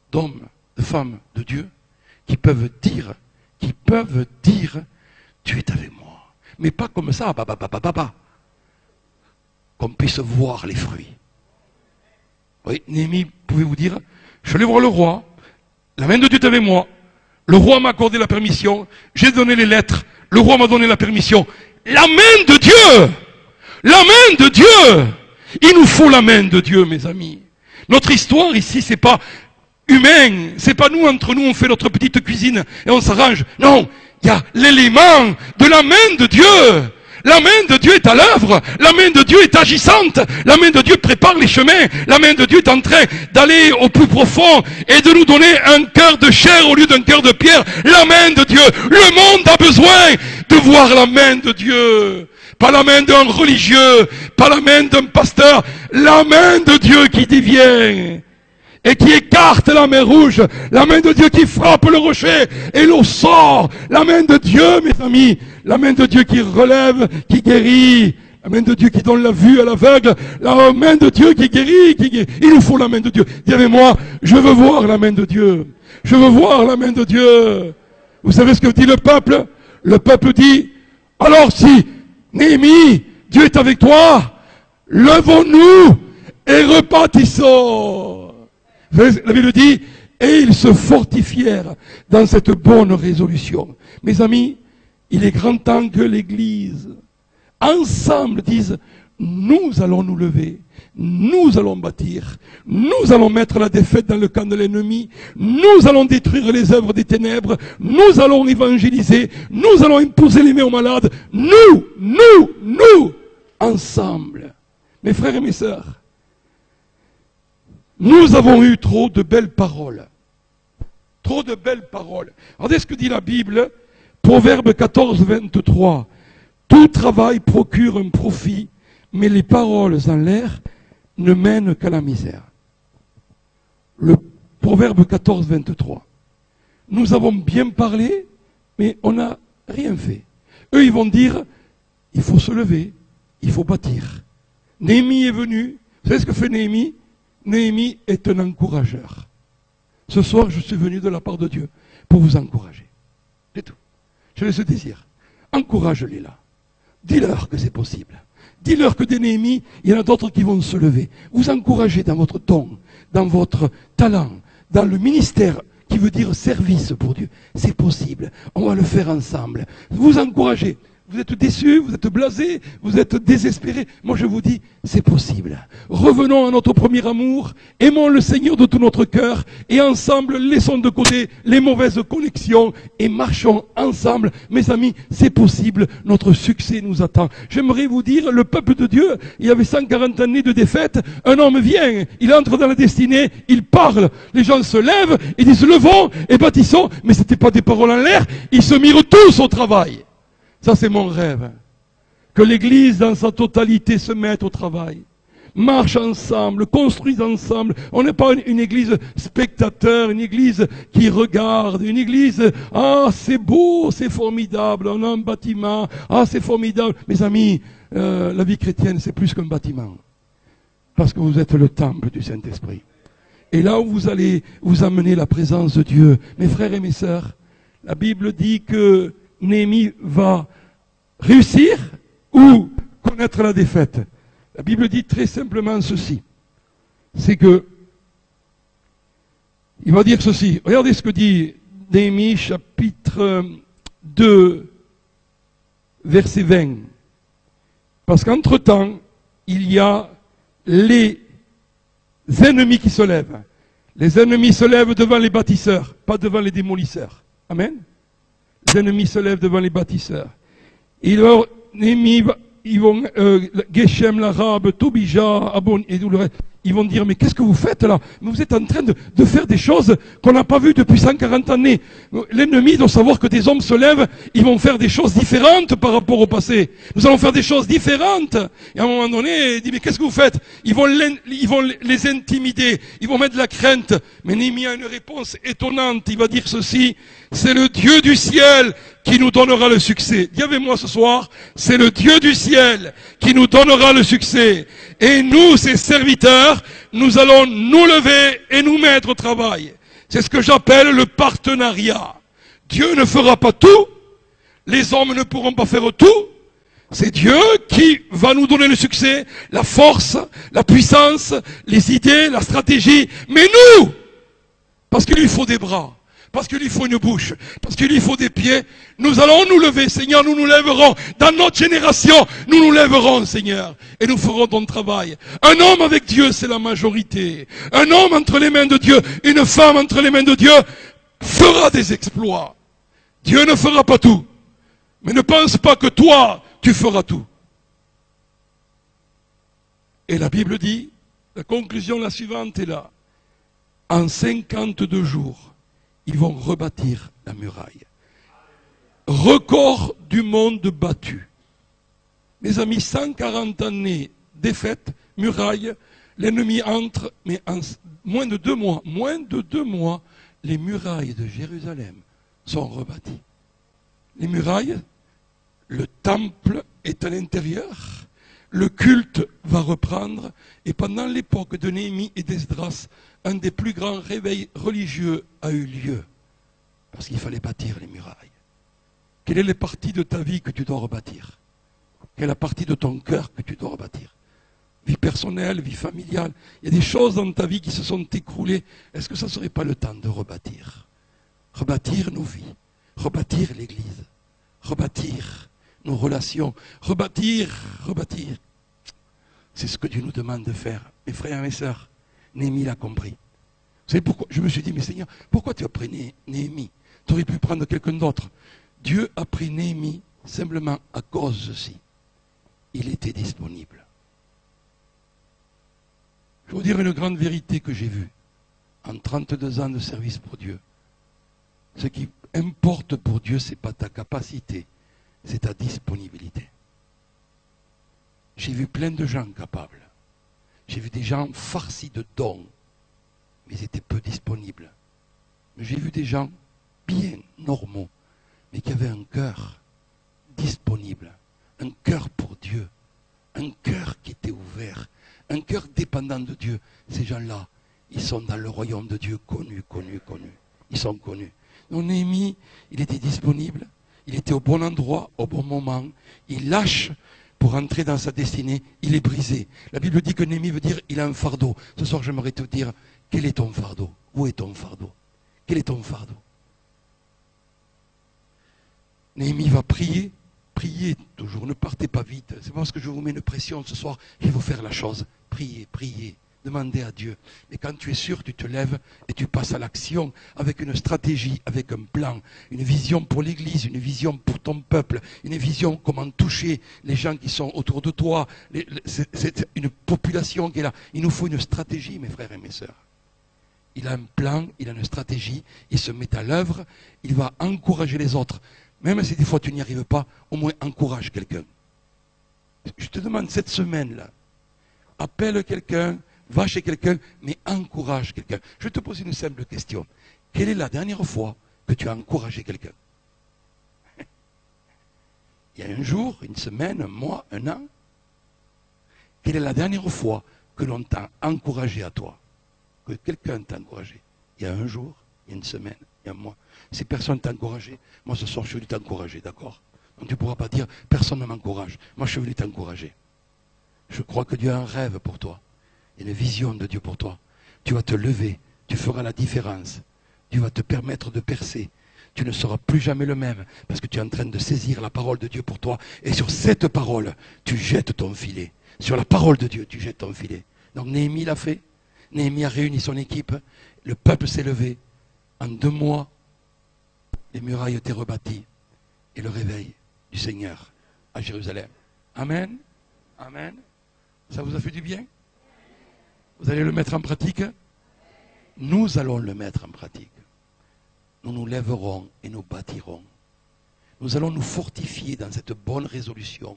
D'hommes, de femmes, de Dieu, qui peuvent dire, Dieu est avec moi. Mais pas comme ça, qu'on puisse voir les fruits. Oui, Néhémie, pouvez-vous dire, je suis allé voir le roi, la main de Dieu est avec moi, le roi m'a accordé la permission, j'ai donné les lettres, le roi m'a donné la permission. La main de Dieu! La main de Dieu! Il nous faut la main de Dieu, mes amis. Notre histoire ici, c'est pas humain. C'est pas nous, entre nous, on fait notre petite cuisine et on s'arrange. Non, il y a l'élément de la main de Dieu. La main de Dieu est à l'œuvre. La main de Dieu est agissante. La main de Dieu prépare les chemins. La main de Dieu est en train d'aller au plus profond et de nous donner un cœur de chair au lieu d'un cœur de pierre. La main de Dieu. Le monde a besoin de voir la main de Dieu. Pas la main d'un religieux, pas la main d'un pasteur. La main de Dieu qui dévient et qui écarte la mer rouge, la main de Dieu qui frappe le rocher et l'eau sort, la main de Dieu, mes amis, la main de Dieu qui relève, qui guérit, la main de Dieu qui donne la vue à l'aveugle, la main de Dieu qui guérit, Il nous faut la main de Dieu. Dis avec moi, je veux voir la main de Dieu. Je veux voir la main de Dieu. Vous savez ce que dit le peuple? Le peuple dit, alors si, Néhémie, Dieu est avec toi, levons-nous et rebâtissons. La Bible dit, et ils se fortifièrent dans cette bonne résolution. Mes amis, il est grand temps que l'Église, ensemble, dise, nous allons nous lever, nous allons bâtir, nous allons mettre la défaite dans le camp de l'ennemi, nous allons détruire les œuvres des ténèbres, nous allons évangéliser, nous allons imposer les mains aux malades, nous, ensemble. Mes frères et mes sœurs, nous avons eu trop de belles paroles. Trop de belles paroles. Regardez ce que dit la Bible, Proverbe 14, 23. Tout travail procure un profit, mais les paroles en l'air ne mènent qu'à la misère. Le Proverbe 14, 23. Nous avons bien parlé, mais on n'a rien fait. Eux, ils vont dire, il faut se lever, il faut bâtir. Néhémie est venu. Vous savez ce que fait Néhémie? Néhémie est un encourageur. Ce soir, je suis venu de la part de Dieu pour vous encourager. C'est tout. Je laisse ce désir. Encourage-les là. Dis-leur que c'est possible. Dis-leur que des Néhémies, il y en a d'autres qui vont se lever. Vous encouragez dans votre don, dans votre talent, dans le ministère qui veut dire service pour Dieu. C'est possible. On va le faire ensemble. Vous encouragez. Vous êtes déçus, vous êtes blasés, vous êtes désespérés. Moi je vous dis, c'est possible. Revenons à notre premier amour, aimons le Seigneur de tout notre cœur et ensemble laissons de côté les mauvaises connexions et marchons ensemble. Mes amis, c'est possible, notre succès nous attend. J'aimerais vous dire, le peuple de Dieu, il y avait 140 années de défaite, un homme vient, il entre dans la destinée, il parle, les gens se lèvent, ils disent levons et bâtissons, mais c'était pas des paroles en l'air, ils se mirent tous au travail. Ça, c'est mon rêve. Que l'Église, dans sa totalité, se mette au travail. Marche ensemble, construise ensemble. On n'est pas une Église spectateur, une Église qui regarde, une Église, ah, c'est beau, c'est formidable, on a un bâtiment, ah, c'est formidable. Mes amis, la vie chrétienne, c'est plus qu'un bâtiment. Parce que vous êtes le temple du Saint-Esprit. Et là où vous allez vous amener la présence de Dieu, mes frères et mes sœurs, la Bible dit que Néhémie va réussir ou connaître la défaite. La Bible dit très simplement ceci. C'est que, il va dire ceci. Regardez ce que dit Néhémie, chapitre 2, verset 20. Parce qu'entre-temps, il y a les ennemis qui se lèvent. Les ennemis se lèvent devant les bâtisseurs, pas devant les démolisseurs. Amen. Les ennemis se lèvent devant les bâtisseurs. Et alors, Néhémie, ils vont, Geshem, l'Arabe, Tobija, Abon, et tout le reste, ils vont dire, mais qu'est-ce que vous faites là? Mais vous êtes en train de faire des choses qu'on n'a pas vues depuis 140 années. L'ennemi doit savoir que des hommes se lèvent, ils vont faire des choses différentes par rapport au passé. Nous allons faire des choses différentes. Et à un moment donné, il dit, mais qu'est-ce que vous faites? Ils vont les intimider, ils vont mettre de la crainte. Mais Néhémie a une réponse étonnante, il va dire ceci, c'est le Dieu du ciel qui nous donnera le succès. Dis avec moi ce soir, c'est le Dieu du ciel qui nous donnera le succès. Et nous, ses serviteurs, nous allons nous lever et nous mettre au travail. C'est ce que j'appelle le partenariat. Dieu ne fera pas tout, les hommes ne pourront pas faire tout. C'est Dieu qui va nous donner le succès, la force, la puissance, les idées, la stratégie. Mais nous, parce qu'il lui faut des bras, parce qu'il lui faut une bouche, parce qu'il lui faut des pieds, nous allons nous lever, Seigneur, nous nous lèverons. Dans notre génération, nous nous lèverons, Seigneur, et nous ferons ton travail. Un homme avec Dieu, c'est la majorité. Un homme entre les mains de Dieu, une femme entre les mains de Dieu, fera des exploits. Dieu ne fera pas tout. Mais ne pense pas que toi, tu feras tout. Et la Bible dit, la conclusion la suivante est là. En 52 jours, ils vont rebâtir la muraille. Record du monde battu. Mes amis, 140 années défaite, muraille, l'ennemi entre, mais en moins de 2 mois, les murailles de Jérusalem sont rebâties. Les murailles, le temple est à l'intérieur, le culte va reprendre, et pendant l'époque de Néhémie et d'Esdras, un des plus grands réveils religieux a eu lieu, parce qu'il fallait bâtir les murailles. Quelle est la partie de ta vie que tu dois rebâtir? Quelle est la partie de ton cœur que tu dois rebâtir? Vie personnelle, vie familiale. Il y a des choses dans ta vie qui se sont écroulées. Est-ce que ça ne serait pas le temps de rebâtir? Rebâtir nos vies, rebâtir l'Église, rebâtir nos relations, rebâtir. C'est ce que Dieu nous demande de faire. Mes frères et mes sœurs, Néhémie l'a compris. Vous savez pourquoi? Je me suis dit, mais Seigneur, pourquoi tu as pris Néhémie? Tu aurais pu prendre quelqu'un d'autre. Dieu a pris Néhémie simplement à cause de ceci. Il était disponible. Je vais vous dire une grande vérité que j'ai vue en 32 ans de service pour Dieu. Ce qui importe pour Dieu, ce n'est pas ta capacité, c'est ta disponibilité. J'ai vu plein de gens capables. J'ai vu des gens farcis de dons, mais ils étaient peu disponibles. Mais j'ai vu des gens bien normaux, mais qui avaient un cœur disponible, un cœur pour Dieu, un cœur qui était ouvert, un cœur dépendant de Dieu. Ces gens-là, ils sont dans le royaume de Dieu, connus. Ils sont connus. Donc Néhémie, il était disponible, il était au bon endroit, au bon moment, il lâche pour entrer dans sa destinée, il est brisé. La Bible dit que Néhémie veut dire il a un fardeau. Ce soir, j'aimerais te dire, quel est ton fardeau? Où est ton fardeau? Quel est ton fardeau? Néhémie va prier toujours, ne partez pas vite. C'est parce que je vous mets une pression ce soir, il faut faire la chose. Priez, demandez à Dieu. Mais quand tu es sûr, tu te lèves et tu passes à l'action avec une stratégie, avec un plan, une vision pour l'Église, une vision pour ton peuple, une vision comment toucher les gens qui sont autour de toi. C'est une population qui est là. Il nous faut une stratégie, mes frères et mes sœurs. Il a un plan, il a une stratégie, il se met à l'œuvre, il va encourager les autres. Même si des fois tu n'y arrives pas, au moins encourage quelqu'un. Je te demande cette semaine-là, appelle quelqu'un, va chez quelqu'un, mais encourage quelqu'un. Je vais te poser une simple question. Quelle est la dernière fois que tu as encouragé quelqu'un? Il y a un jour, une semaine, un mois, un an? Quelle est la dernière fois que l'on t'a encouragé à toi? Que quelqu'un t'a encouragé? Il y a un jour, il y a une semaine, il y a un mois. Si personne t'a encouragé, moi ce soir je suis venu t'encourager, d'accord? Donc tu ne pourras pas dire personne ne m'encourage. Moi je suis venu t'encourager. Je crois que Dieu a un rêve pour toi. Il y a une vision de Dieu pour toi. Tu vas te lever, tu feras la différence. Dieu va te permettre de percer. Tu ne seras plus jamais le même parce que tu es en train de saisir la parole de Dieu pour toi. Et sur cette parole, tu jettes ton filet. Sur la parole de Dieu, tu jettes ton filet. Donc Néhémie l'a fait. Néhémie a réuni son équipe. Le peuple s'est levé. En 2 mois, les murailles étaient rebâties et le réveil du Seigneur à Jérusalem. Amen. Amen. Ça vous a fait du bien? Vous allez le mettre en pratique? Nous allons le mettre en pratique. Nous nous lèverons et nous bâtirons. Nous allons nous fortifier dans cette bonne résolution.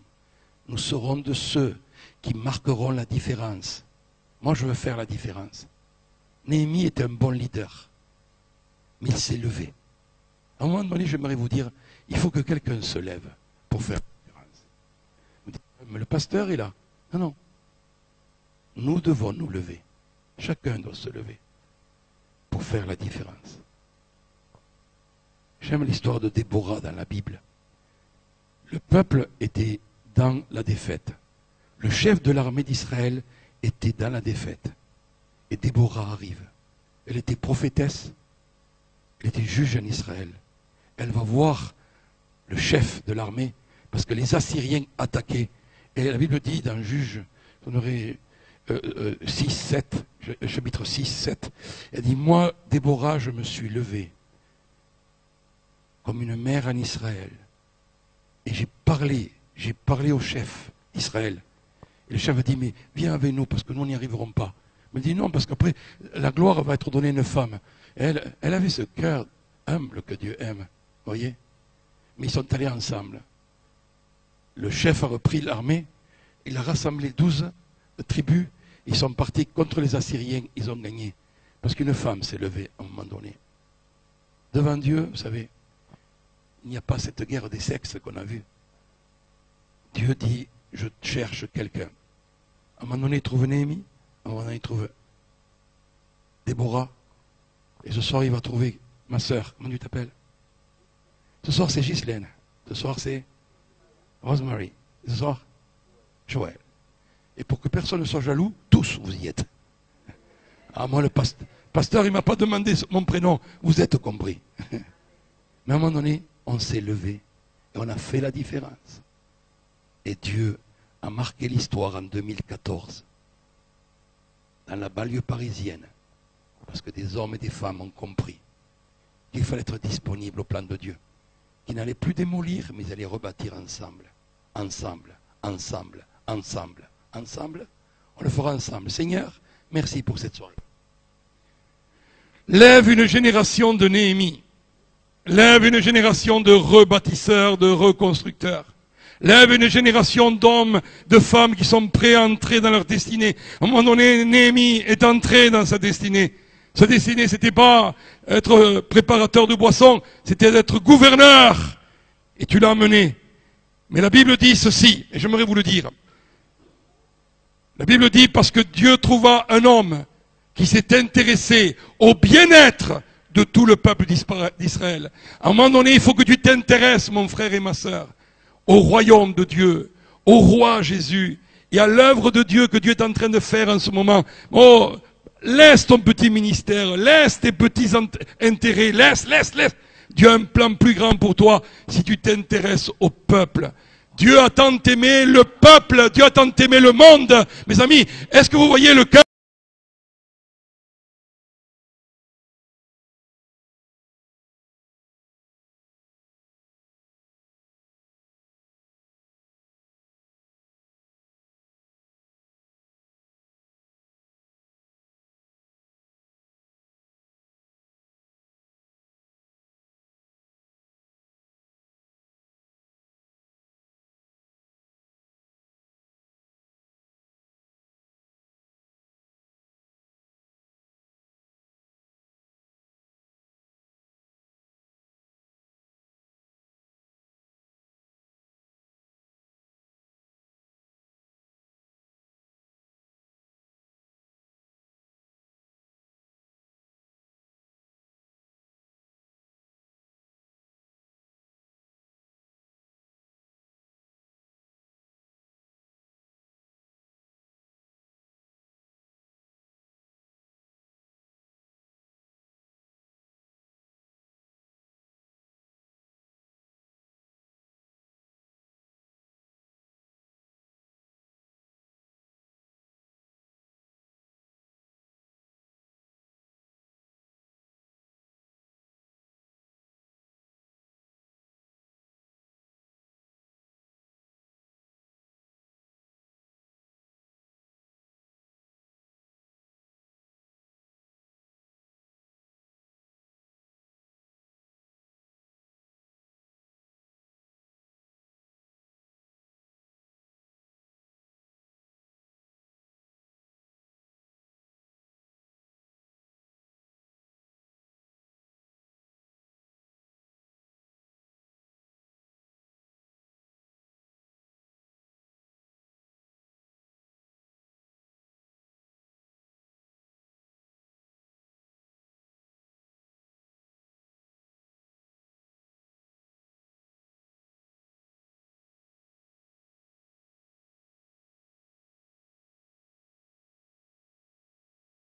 Nous serons de ceux qui marqueront la différence. Moi, je veux faire la différence. Néhémie était un bon leader, mais il s'est levé. À un moment donné, j'aimerais vous dire, il faut que quelqu'un se lève pour faire la différence. Vous dites, mais le pasteur est là. Non. Nous devons nous lever. Chacun doit se lever pour faire la différence. J'aime l'histoire de Déborah dans la Bible. Le peuple était dans la défaite. Le chef de l'armée d'Israël était dans la défaite. Et Déborah arrive. Elle était prophétesse. Elle était juge en Israël. Elle va voir le chef de l'armée parce que les Assyriens attaquaient. Et la Bible dit dans Juge, on aurait 6, 7, chapitre 6, 7, elle dit, moi, Déborah, je me suis levée comme une mère en Israël. Et j'ai parlé, j'ai parlé au chef d'Israël. Et le chef a dit, mais viens avec nous, parce que nous n'y arriverons pas. Il m'a dit, non, parce qu'après, la gloire va être donnée à une femme. Et elle avait ce cœur humble que Dieu aime, voyez. Mais ils sont allés ensemble. Le chef a repris l'armée, il a rassemblé 12 tribus, ils sont partis contre les Assyriens, ils ont gagné. Parce qu'une femme s'est levée à un moment donné. Devant Dieu, vous savez, il n'y a pas cette guerre des sexes qu'on a vue. Dieu dit, je cherche quelqu'un. À un moment donné, il trouve Néhémie, à un moment donné, il trouve Déborah. Et ce soir, il va trouver ma soeur. Comment tu t'appelles? Ce soir, c'est Ghislaine. Ce soir, c'est Rosemary. Ce soir, Joël. Et pour que personne ne soit jaloux, tous vous y êtes. Ah, moi, le pasteur, il ne m'a pas demandé mon prénom. Vous êtes compris. Mais à un moment donné, on s'est levé et on a fait la différence. Et Dieu a marqué l'histoire en 2014 dans la banlieue parisienne. Parce que des hommes et des femmes ont compris qu'il fallait être disponible au plan de Dieu. Qu'ils n'allaient plus démolir, mais ils allaient rebâtir ensemble. Ensemble, ensemble, ensemble, ensemble. On le fera ensemble. Seigneur, merci pour cette soirée. Lève une génération de Néhémie. Lève une génération de rebâtisseurs, de reconstructeurs. Lève une génération d'hommes, de femmes qui sont prêts à entrer dans leur destinée. À un moment donné, Néhémie est entré dans sa destinée. Sa destinée, c'était pas être préparateur de boissons, c'était d'être gouverneur. Et tu l'as amené. Mais la Bible dit ceci, et j'aimerais vous le dire. La Bible dit parce que Dieu trouva un homme qui s'est intéressé au bien-être de tout le peuple d'Israël. À un moment donné, il faut que tu t'intéresses, mon frère et ma sœur, au royaume de Dieu, au roi Jésus, et à l'œuvre de Dieu que Dieu est en train de faire en ce moment. Oh, laisse ton petit ministère, laisse tes petits intérêts, laisse. Dieu a un plan plus grand pour toi si tu t'intéresses au peuple. Dieu a tant aimé le peuple, Dieu a tant aimé le monde. Mes amis, est-ce que vous voyez le cœur